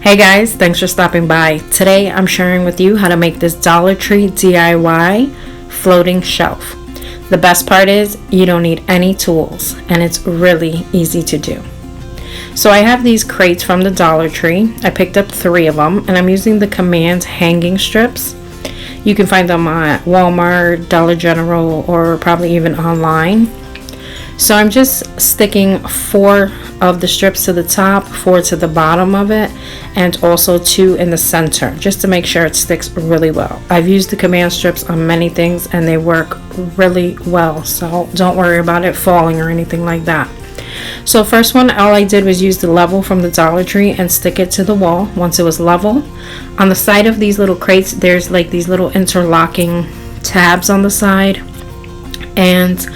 Hey guys, thanks for stopping by. Today I'm sharing with you how to make this Dollar Tree DIY floating shelf. The best part is you don't need any tools and it's really easy to do. So I have these crates from the Dollar Tree. I picked up 3 of them and I'm using the Command hanging strips. You can find them at Walmart, Dollar General, or probably even online. So I'm just sticking 4 of the strips to the top, 4 to the bottom of it, and also 2 in the center, just to make sure it sticks really well. I've used the Command strips on many things and they work really well, so don't worry about it falling or anything like that. So first one, all I did was use the level from the Dollar Tree and stick it to the wall once it was level. On the side of these little crates, there's like these little interlocking tabs on the side, and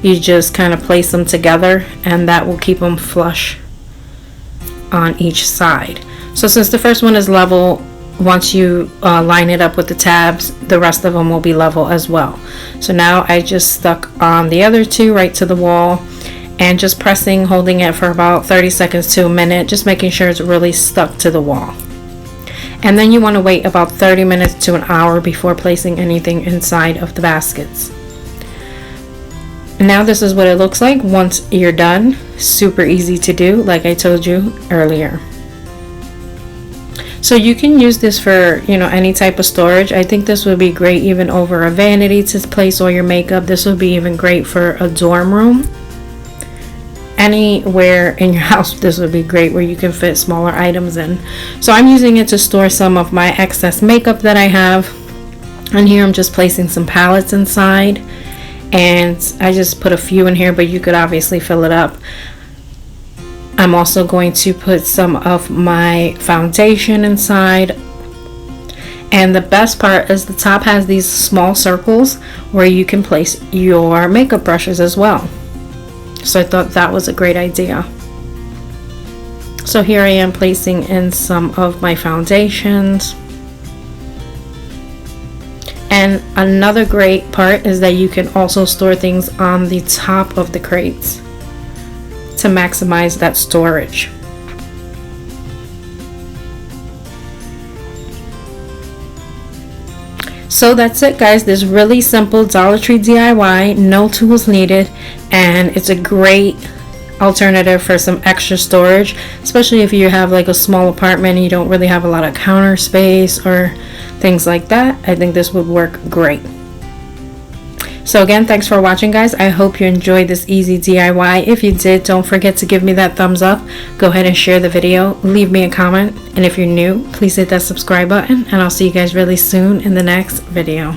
you just kind of place them together and that will keep them flush on each side. So since the first one is level, once you line it up with the tabs, the rest of them will be level as well. So now I just stuck on the other 2 right to the wall and just pressing, holding it for about 30 seconds to a minute, just making sure it's really stuck to the wall. And then you want to wait about 30 minutes to an hour before placing anything inside of the baskets. Now this is what it looks like once you're done. Super easy to do, like I told you earlier. So you can use this for, any type of storage. I think this would be great even over a vanity to place all your makeup. This would be even great for a dorm room. Anywhere in your house, this would be great where you can fit smaller items in. So I'm using it to store some of my excess makeup that I have. And here I'm just placing some palettes inside. And I just put a few in here, but you could obviously fill it up. I'm also going to put some of my foundation inside. And the best part is the top has these small circles where you can place your makeup brushes as well. So I thought that was a great idea. So here I am placing in some of my foundations. And another great part is that you can also store things on the top of the crates to maximize that storage. So that's it, guys. This really simple Dollar Tree DIY, no tools needed, and it's a great alternative for some extra storage, especially if you have like a small apartment and you don't really have a lot of counter space or things like that. I think this would work great. So again, thanks for watching, guys. I hope you enjoyed this easy DIY. If you did, don't forget to give me that thumbs up. Go ahead and share the video, leave me a comment, and if you're new, please hit that subscribe button, and I'll see you guys really soon in the next video.